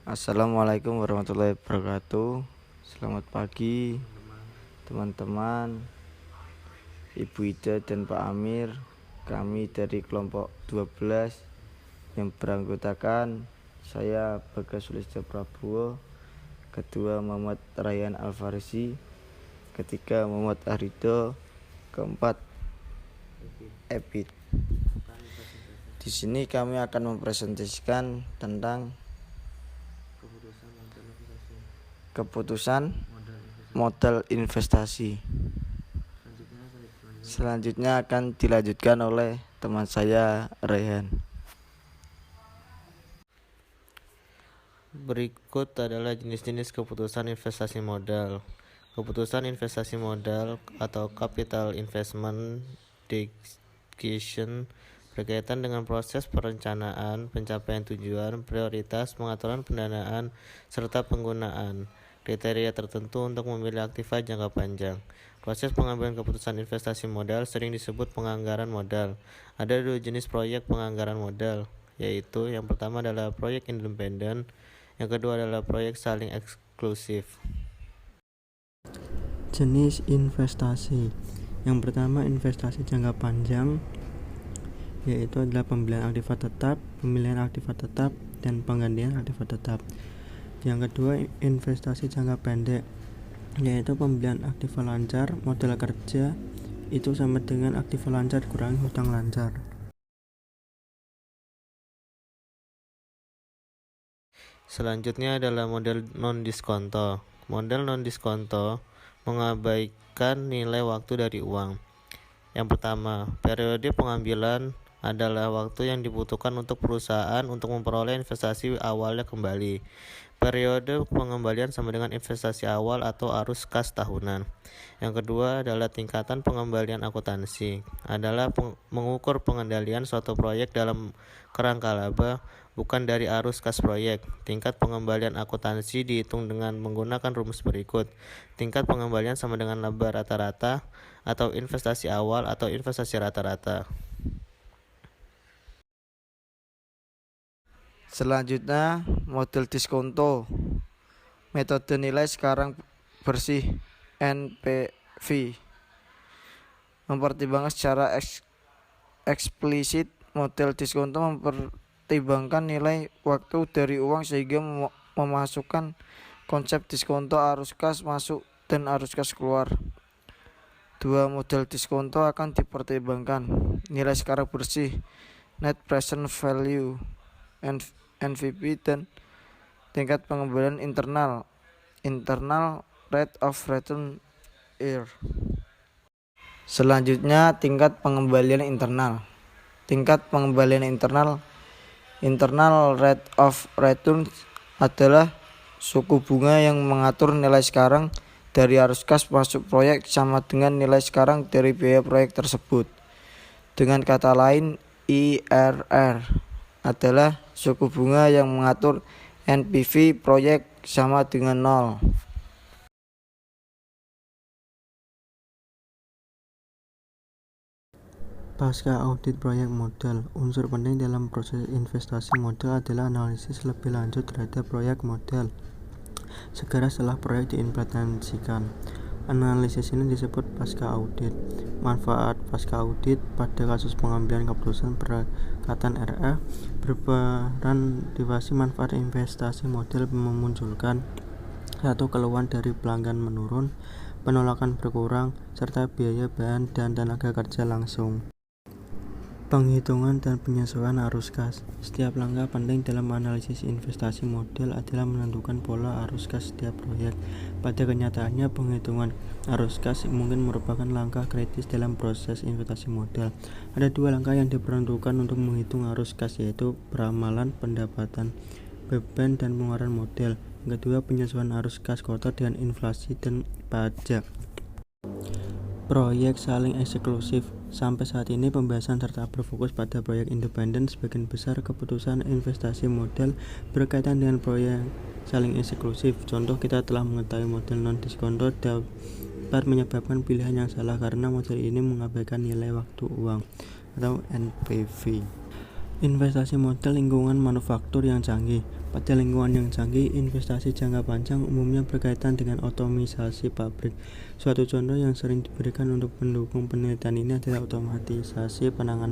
Assalamualaikum warahmatullahi wabarakatuh. Selamat pagi teman-teman, Ibu Ida dan Pak Amir. Kami dari kelompok 12 yang beranggotakan saya Bagas Sulistyo Prabowo, kedua Muhammad Rayyan Alfarisi, ketiga Muhammad Arido, keempat Epit. Di sini kami akan mempresentasikan tentang keputusan modal investasi. Selanjutnya akan dilanjutkan oleh teman saya Rayhan. Berikut adalah jenis-jenis keputusan investasi modal. Keputusan investasi modal atau capital investment decision berkaitan dengan proses perencanaan, pencapaian tujuan, prioritas, pengaturan pendanaan, serta penggunaan kriteria tertentu untuk memilih aktiva jangka panjang. Proses pengambilan keputusan investasi modal sering disebut penganggaran modal. Ada dua jenis proyek penganggaran modal, yaitu yang pertama adalah proyek independen, yang kedua adalah proyek saling eksklusif. Jenis investasi. Yang pertama, investasi jangka panjang, yaitu adalah pembelian aktiva tetap, pemilihan aktiva tetap, dan penggantian aktiva tetap. Yang kedua, investasi jangka pendek, yaitu pembelian aktiva lancar, modal kerja itu sama dengan aktiva lancar kurangi hutang lancar. Selanjutnya adalah model non-diskonto. Model non-diskonto mengabaikan nilai waktu dari uang. Yang pertama, periode pengambilan adalah waktu yang dibutuhkan untuk perusahaan untuk memperoleh investasi awalnya kembali. Periode pengembalian sama dengan investasi awal atau arus kas tahunan. Yang kedua adalah tingkatan pengembalian akuntansi, adalah mengukur pengendalian suatu proyek dalam kerangka laba, bukan dari arus kas proyek. Tingkat pengembalian akuntansi dihitung dengan menggunakan rumus berikut. Tingkat pengembalian sama dengan laba rata-rata atau investasi awal atau investasi rata-rata. Selanjutnya, model diskonto. Metode nilai sekarang bersih NPV. Mempertimbangkan secara eksplisit, model diskonto mempertimbangkan nilai waktu dari uang sehingga memasukkan konsep diskonto arus kas masuk dan arus kas keluar. Dua model diskonto akan dipertimbangkan: nilai sekarang bersih net present value NPV dan tingkat pengembalian internal rate of return year. Selanjutnya, tingkat pengembalian internal. Tingkat pengembalian internal rate of return adalah suku bunga yang mengatur nilai sekarang dari arus kas masuk proyek sama dengan nilai sekarang dari biaya proyek tersebut. Dengan kata lain, IRR adalah suku bunga yang mengatur NPV proyek sama dengan 0. Pasca audit proyek modal, unsur penting dalam proses investasi modal adalah analisis lebih lanjut terhadap proyek modal segera setelah proyek diimplementasikan. Analisis ini disebut pasca audit. Manfaat pasca audit pada kasus pengambilan keputusan perkatan RA berperan divasi manfaat investasi modal memunculkan satu keluhan dari pelanggan menurun, penolakan berkurang, serta biaya bahan dan tenaga kerja langsung. Penghitungan dan penyesuaian arus kas. Setiap langkah penting dalam analisis investasi modal adalah menentukan pola arus kas setiap proyek. Pada kenyataannya, penghitungan arus kas mungkin merupakan langkah kritis dalam proses investasi modal. Ada dua langkah yang diperuntukkan untuk menghitung arus kas, yaitu peramalan pendapatan, beban, dan pengeluaran modal. Yang kedua, penyesuaian arus kas kotor dengan inflasi dan pajak. Proyek saling eksklusif. Sampai saat ini pembahasan serta berfokus pada proyek independen. Sebagian besar keputusan investasi modal berkaitan dengan proyek saling eksklusif. Contoh, kita telah mengetahui model non-diskonto dapat menyebabkan pilihan yang salah karena model ini mengabaikan nilai waktu uang atau NPV. Investasi modal lingkungan manufaktur yang canggih. Pada lingkungan yang canggih, investasi jangka panjang umumnya berkaitan dengan otomatisasi pabrik. Suatu contoh yang sering diberikan untuk mendukung penelitian ini adalah otomatisasi penanganan